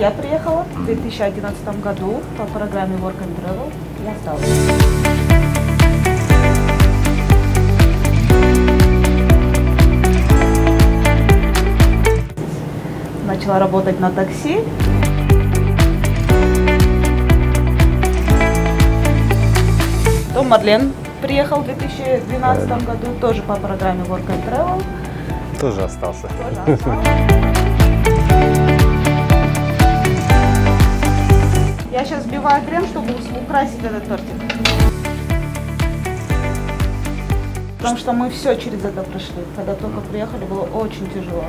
я приехала в 2011 году по программе Work and Travel и осталась. Начала работать на такси. Потом Марлен приехал в 2012 году, тоже по программе Work and Travel. Тоже остался. Я сейчас сбиваю крем, чтобы украсить этот тортик. Потому что мы все через это прошли. Когда только приехали, было очень тяжело.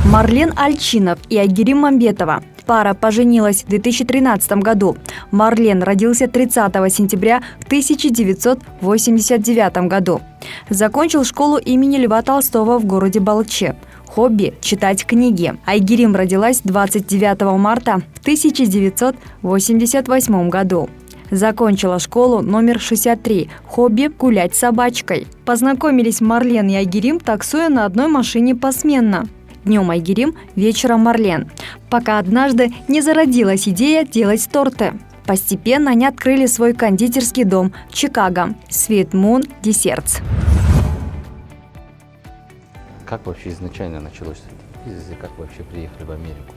Марлен Альчинов и Айгерим Мамбетова. Пара поженилась в 2013 году. Марлен родился 30 сентября в 1989 году. Закончил школу имени Льва Толстого в городе Балче. Хобби – читать книги. Айгерим родилась 29 марта в 1988 году. Закончила школу номер 63. Хобби – гулять с собачкой. Познакомились Марлен и Айгерим, таксуя на одной машине посменно. Днем Айгерим, вечером Марлен. Пока однажды не зародилась идея делать торты. Постепенно они открыли свой кондитерский дом в Чикаго – Sweet Moon Desserts. Как вообще изначально началось? Как вообще приехали в Америку?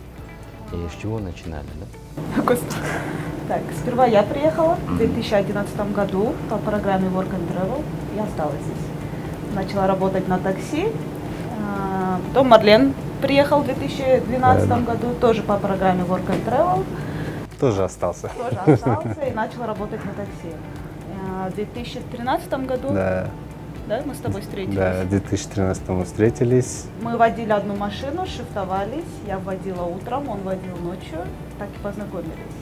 И с чего начинали, да? Господи. Так, сперва я приехала в 2011 году по программе Work and Travel и осталась здесь. Начала работать на такси. Потом Марлен приехал в 2012 году, тоже по программе Work and Travel. Тоже остался. Тоже остался и начал работать на такси. В 2013 году, Да, мы с тобой встретились. в 2013 мы встретились. Мы водили одну машину, шифтовались. Я водила утром, он водил ночью. Так и познакомились.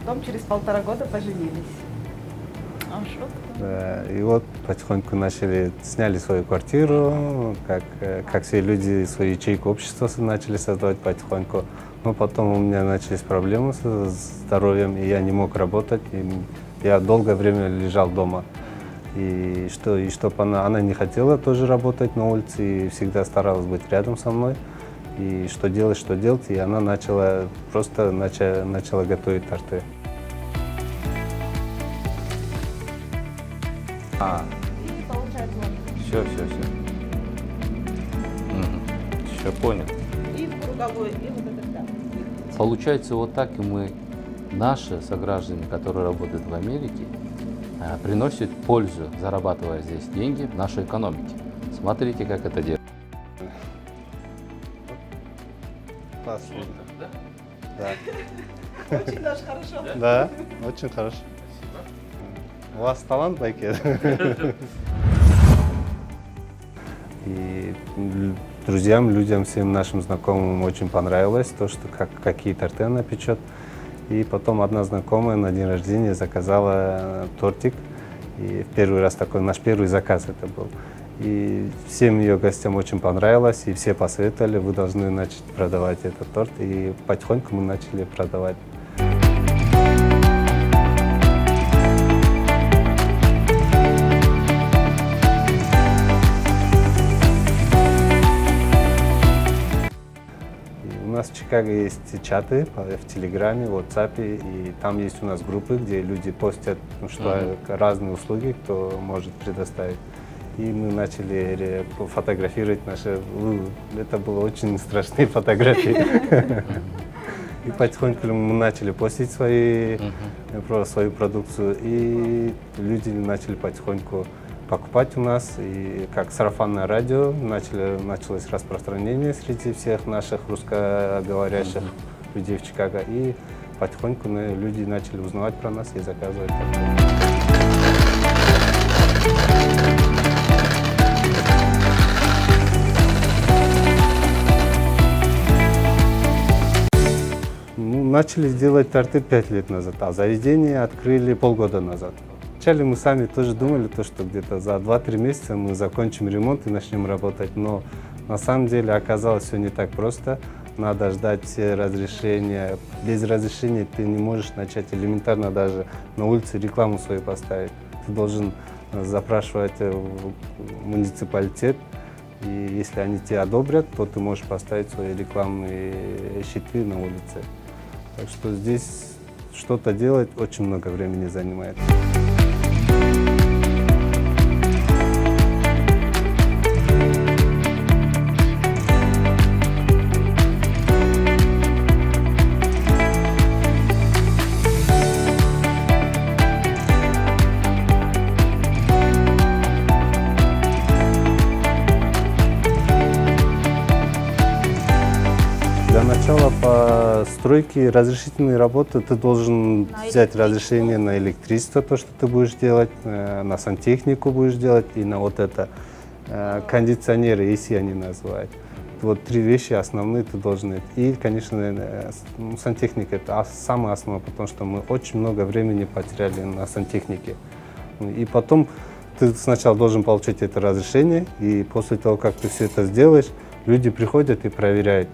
Потом через 1,5 года поженились. Да, и вот потихоньку сняли свою квартиру, как все люди, свою ячейку общества начали создавать потихоньку. Но потом у меня начались проблемы с здоровьем, и я не мог работать. И я долгое время лежал дома. И чтобы она не хотела тоже работать на улице, и всегда старалась быть рядом со мной. И что делать, и она начала готовить торты. И получается вот. Все. Все понял. И в круговой, и вот это так. Получается, вот так и мы, наши сограждане, которые работают в Америке, приносят пользу, зарабатывая здесь деньги в нашей экономике. Смотрите, как это делается. Да. Очень даже хорошо. Да, очень хорошо. У вас талант, Байкет? И друзьям, людям, всем нашим знакомым очень понравилось то, что какие торты она печет. И потом одна знакомая на день рождения заказала тортик. И в первый раз наш первый заказ это был. И всем ее гостям очень понравилось, и все посоветовали, вы должны начать продавать этот торт. И потихоньку мы начали продавать. У нас в Чикаго есть чаты в Телеграме, в WhatsApp, и там есть у нас группы, где люди постят разные услуги, кто может предоставить. И мы начали фотографировать это было очень страшные фотографии. И потихоньку мы начали постить свою продукцию, и люди начали потихоньку покупать у нас, и как сарафанное радио началось распространение среди всех наших русскоговорящих людей в Чикаго, и потихоньку люди начали узнавать про нас и заказывать. Начали делать торты 5 лет назад, а заведение открыли полгода назад. Вначале мы сами тоже думали, что где-то за 2-3 месяца мы закончим ремонт и начнем работать, но на самом деле оказалось все не так просто. Надо ждать все разрешения. Без разрешения ты не можешь начать элементарно даже на улице рекламу свою поставить. Ты должен запрашивать в муниципалитет. И если они тебя одобрят, то ты можешь поставить свои рекламные щиты на улице. Так что здесь что-то делать очень много времени занимает. Для начала по стройке разрешительной работы ты должен взять разрешение на электричество, то, что ты будешь делать, на сантехнику будешь делать и на вот это кондиционеры, AC они называют. Вот 3 вещи основные ты должен. И, конечно, сантехника это самое основное, потому что мы очень много времени потеряли на сантехнике. И потом ты сначала должен получить это разрешение, и после того, как ты все это сделаешь, люди приходят и проверяют,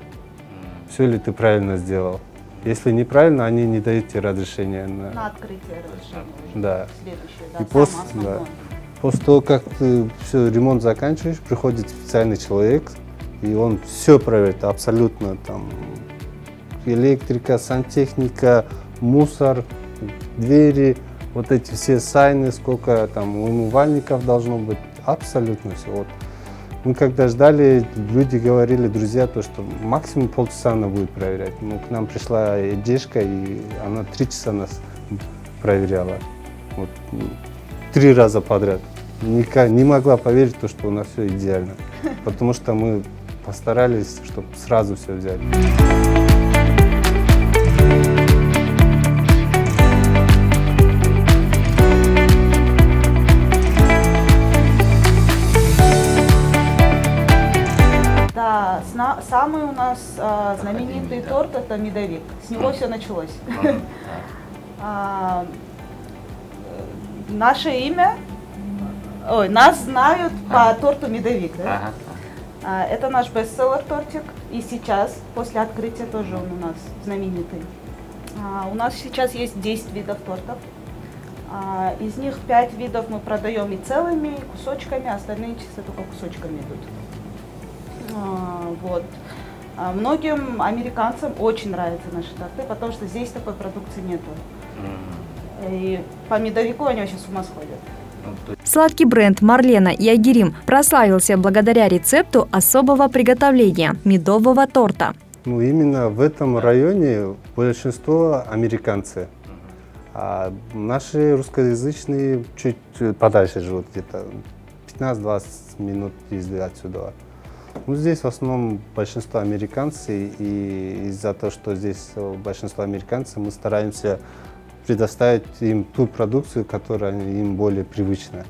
все ли ты правильно сделал. Если неправильно, они не дают тебе разрешение На открытие разрешения. Да. Следующее, И да, после, самое основное. да, после того, как ты все ремонт заканчиваешь, приходит специальный человек, и он все проверит абсолютно. Там электрика, сантехника, мусор, двери, вот эти все сайны, сколько там умывальников должно быть, абсолютно все. Вот. Мы когда ждали, люди говорили, друзья, то, что максимум полчаса она будет проверять. Ну, к нам пришла девушка, и она 3 часа нас проверяла. Вот, 3 раза подряд. Не могла поверить, то, что у нас все идеально. Потому что мы постарались, чтобы сразу все взять. Да, самый у нас знаменитый торт — это медовик. С него все началось. Наше имя, нас знают по торту медовик. Да? Это наш бестселлер тортик. И сейчас, после открытия, тоже он у нас знаменитый. У нас сейчас есть 10 видов тортов. Из них 5 видов мы продаем и целыми, и кусочками, остальные чисто только кусочками идут. Вот. Многим американцам очень нравятся наши торты, потому что здесь такой продукции нету. И по медовику они вообще с ума сходят. Сладкий бренд «Марлена и Айгерим» прославился благодаря рецепту особого приготовления – медового торта. Ну, именно в этом районе большинство американцы. А наши русскоязычные чуть подальше живут, где-то 15-20 минут езды отсюда. Ну, здесь в основном большинство американцы, и из-за того, что здесь большинство американцев, мы стараемся предоставить им ту продукцию, которая им более привычна.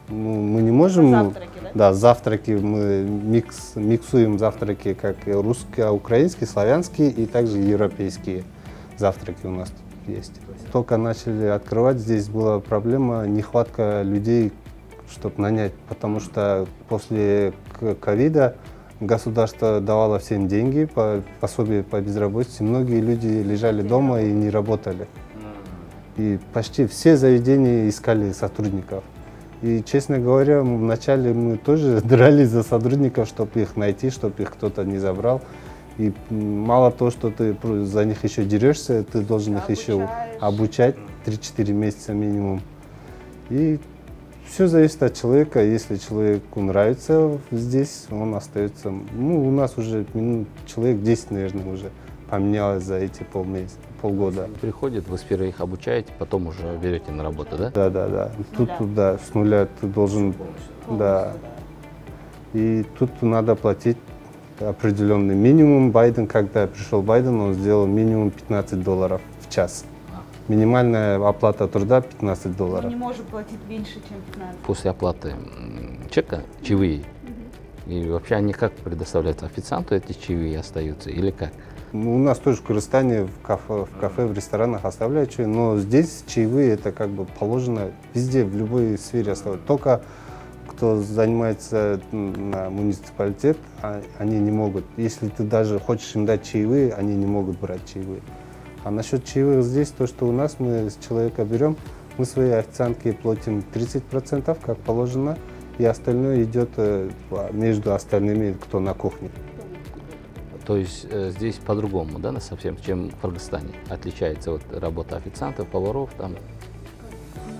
Ну, мы не можем... Завтраки, да? Да, завтраки, мы миксуем завтраки как русские, украинские, славянские и также европейские завтраки у нас тут есть. Только начали открывать, здесь была проблема, нехватка людей, чтобы нанять, потому что после ковида государство давало всем деньги, пособие по безработице. Многие люди лежали дома и не работали. И почти все заведения искали сотрудников. И, честно говоря, вначале мы тоже дрались за сотрудников, чтобы их найти, чтобы их кто-то не забрал. И мало того, что ты за них еще дерешься, ты должен их еще обучать 3-4 месяца минимум. И все зависит от человека. Если человеку нравится здесь, он остается. Ну, у нас уже человек 10, наверное, уже поменялось за эти полгода. Приходят, вы сперва их обучаете, потом уже берете на работу, да? Да. Тут, да, с нуля ты должен, да. И тут надо платить определенный минимум. Когда пришел Байден, он сделал минимум $15 в час. Минимальная оплата труда $15. Мы не можем платить меньше, чем 15. После оплаты чека, чаевые, и вообще они как предоставляют официанту, эти чаевые остаются или как? У нас тоже в Кыргызстане в кафе, в ресторанах оставляют чаевые, но здесь чаевые это как бы положено везде, в любой сфере оставляют. Только кто занимается на муниципалитет, они не могут. Если ты даже хочешь им дать чаевые, они не могут брать чаевые. А насчет чаевых здесь, то, что у нас, мы с человека берем, Мы свои официантки платим 30%, как положено, и остальное идет между остальными, кто на кухне. То есть здесь по-другому, да, совсем, чем в Кыргызстане? Отличается вот работа официантов, поваров там?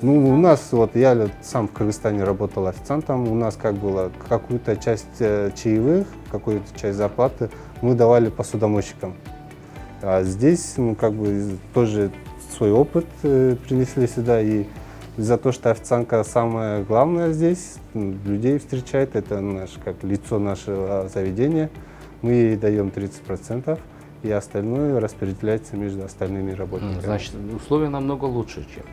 Ну, у нас, вот я сам в Кыргызстане работал официантом, у нас как было, какую-то часть чаевых, какую-то часть зарплаты мы давали посудомойщикам. А здесь, ну, как бы тоже свой опыт принесли сюда, и за то, что официантка самое главное здесь, людей встречает, это как лицо нашего заведения, мы ей даем 30%, и остальное распределяется между остальными работниками. Значит, условия намного лучше, чем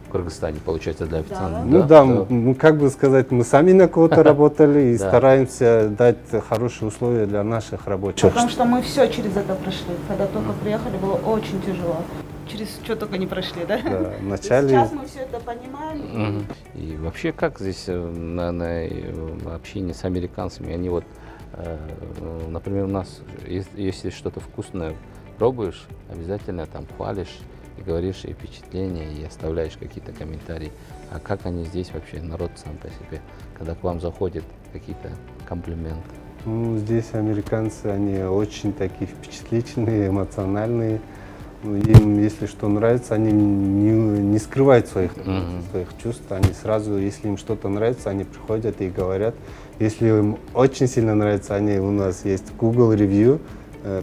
в Кыргызстане, получается, для официантов. Ну да, мы, как бы сказать, мы сами на кого-то работали и стараемся дать хорошие условия для наших рабочих. Потому что мы все через это прошли. Когда только приехали, было очень тяжело. Через что только не прошли, да? Да, вначале... Сейчас мы все это понимаем. И вообще, как здесь на общении с американцами, они вот, например, у нас, если что-то вкусное пробуешь, обязательно там хвалишь и говоришь и впечатления, и оставляешь какие-то комментарии. А как они здесь вообще, народ сам по себе, когда к вам заходят какие-то комплименты? Ну, здесь американцы, они очень такие впечатлительные, эмоциональные. Ну, им, если что нравится, они не скрывают своих чувств. Они сразу, если им что-то нравится, они приходят и говорят. Если им очень сильно нравится, у нас есть Google Review,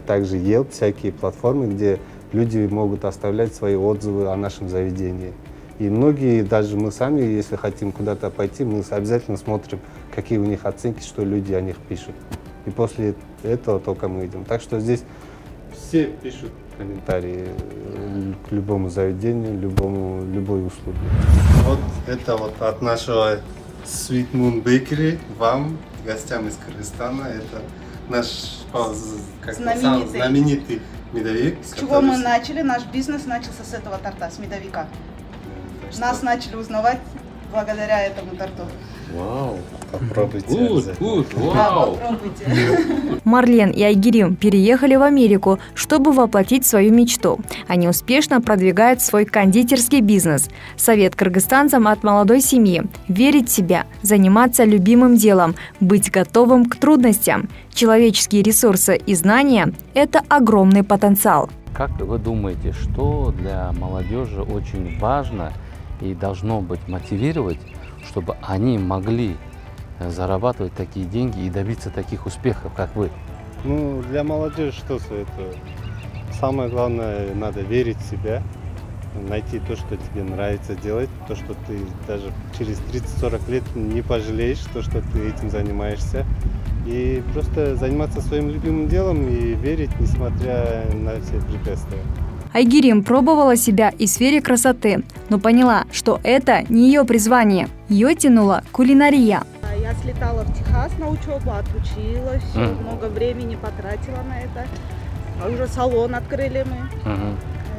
также Yelp, всякие платформы, где люди могут оставлять свои отзывы о нашем заведении. И многие, даже мы сами, если хотим куда-то пойти, мы обязательно смотрим, какие у них оценки, что люди о них пишут. И после этого только мы идем. Так что здесь все пишут комментарии к любому заведению, любой услуге. Вот это вот от нашего Sweet Moon Bakery вам, гостям из Кыргызстана. Это наш знаменитый медовик. С чего мы начали? Наш бизнес начался с этого торта, с медовика. Нас начали узнавать благодаря этому торту. Вау! Попробуйте. Вау! Попробуйте. Марлен и Айгерим переехали в Америку, чтобы воплотить свою мечту. Они успешно продвигают свой кондитерский бизнес. Совет кыргызстанцам от молодой семьи – верить в себя, заниматься любимым делом, быть готовым к трудностям. Человеческие ресурсы и знания – это огромный потенциал. Как вы думаете, что для молодежи очень важно и должно быть мотивировать, чтобы они могли зарабатывать такие деньги и добиться таких успехов, как вы? Ну, для молодежи что советую? Самое главное, надо верить в себя, найти то, что тебе нравится делать, то, что ты даже через 30-40 лет не пожалеешь, то, что ты этим занимаешься. И просто заниматься своим любимым делом и верить, несмотря на все препятствия. Айгерим пробовала себя и в сфере красоты, но поняла, что это не ее призвание. Ее тянула кулинария. Я слетала в Техас на учебу, отучилась, много времени потратила на это. А уже салон открыли мы.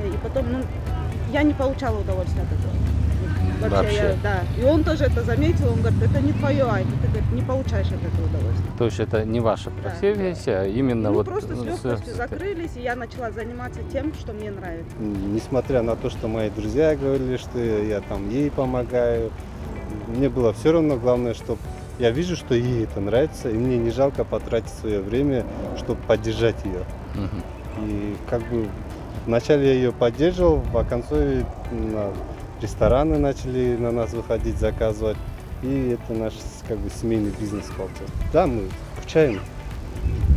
И потом, я не получала удовольствия от этого. Вообще. Да. И он тоже это заметил, он говорит, это не твое, а ты, говорит, не получаешь от этого удовольствия. То есть это не ваша профессия, а именно мы просто с легкостью закрылись, и я начала заниматься тем, что мне нравится. Несмотря на то, что мои друзья говорили, что я там ей помогаю, мне было все равно, главное, что я вижу, что ей это нравится, и мне не жалко потратить свое время, чтобы поддержать ее. И как бы вначале я ее поддерживал, а в конце рестораны начали на нас выходить, заказывать. И это наш как бы семейный бизнес получился. Да, мы скучаем.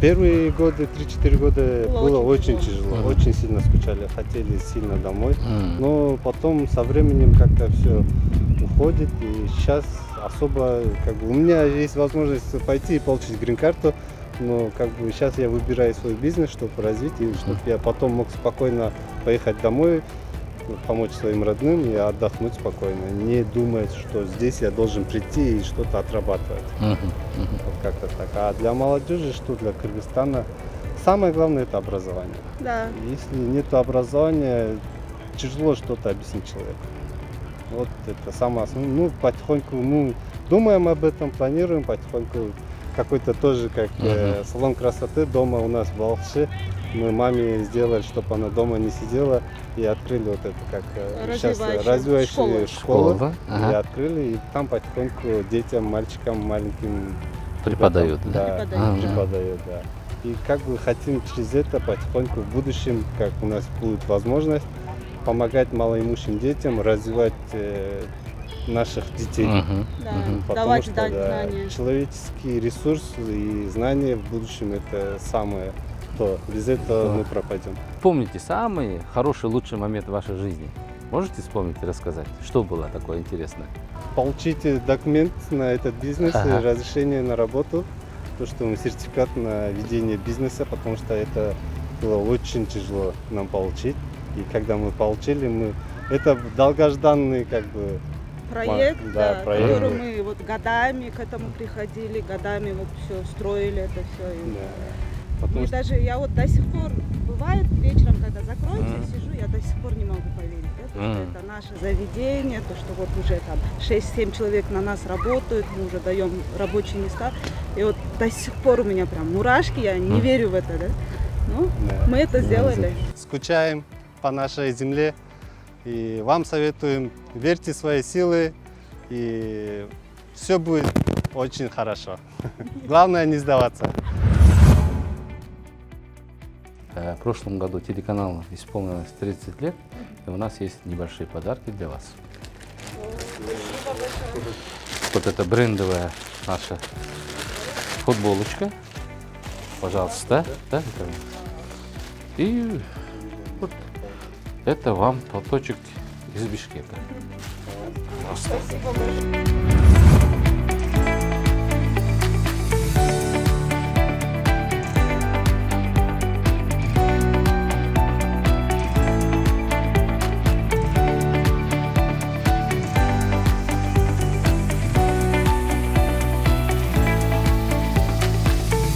Первые годы, 3-4 года было очень тяжело, очень сильно скучали, хотели сильно домой. Но потом со временем как-то все уходит. И сейчас особо, как бы, у меня есть возможность пойти и получить грин-карту. Но как бы сейчас я выбираю свой бизнес, чтобы развить, и чтобы я потом мог спокойно поехать домой, помочь своим родным и отдохнуть спокойно, не думать, что здесь я должен прийти и что-то отрабатывать. Вот как-то так. А для молодежи, что для Кыргызстана, самое главное – это образование. Да. Если нет образования, тяжело что-то объяснить человеку. Вот это самое основное. Ну, потихоньку, думаем об этом, планируем потихоньку. Какой-то тоже, как салон красоты дома у нас в Балхаше. Мы маме сделали, чтобы она дома не сидела, и открыли вот это как сейчас Развивающую школу. Школа, И ага. открыли, и там потихоньку детям, мальчикам маленьким Преподают, ребятам, да? да, Преподают. преподают, да. И как бы хотим через это потихоньку в будущем, как у нас будет возможность, помогать малоимущим детям развивать наших детей. Мгм, Да. мгм. Потому Давать что да, знания. человеческий ресурс и знания в будущем это самое то. Без этого Да. мы пропадем. Помните самый хороший, лучший момент в вашей жизни? Можете вспомнить и рассказать? Что было такое интересное? Получите документ на этот бизнес, Ага. разрешение на работу, то, что мы сертификат на ведение бизнеса, потому что это было очень тяжело нам получить. И когда мы получили, это долгожданный как бы Проект, Да, да, проект. который мы вот годами к этому приходили, годами вот все строили это все. да, потому И что даже я вот до сих пор, бывает вечером, когда закроется, Мгм. сижу, я до сих пор не могу поверить. Это, что Мгм. это наше заведение, то, что вот уже там 6-7 человек на нас работают, мы уже даем рабочие места. И вот до сих пор у меня прям мурашки, я не Мгм. верю в это, да? Ну, да. мы это сделали. Скучаем по нашей земле и вам советуем, верьте в свои силы и все будет очень хорошо. Главное не сдаваться. В прошлом году телеканалу исполнилось 30 лет, и у нас есть небольшие подарки для вас. Вот это брендовая наша футболочка. Пожалуйста. Да, это- И вот это вам платочек из Бишкека. Пожалуйста. Спасибо большое.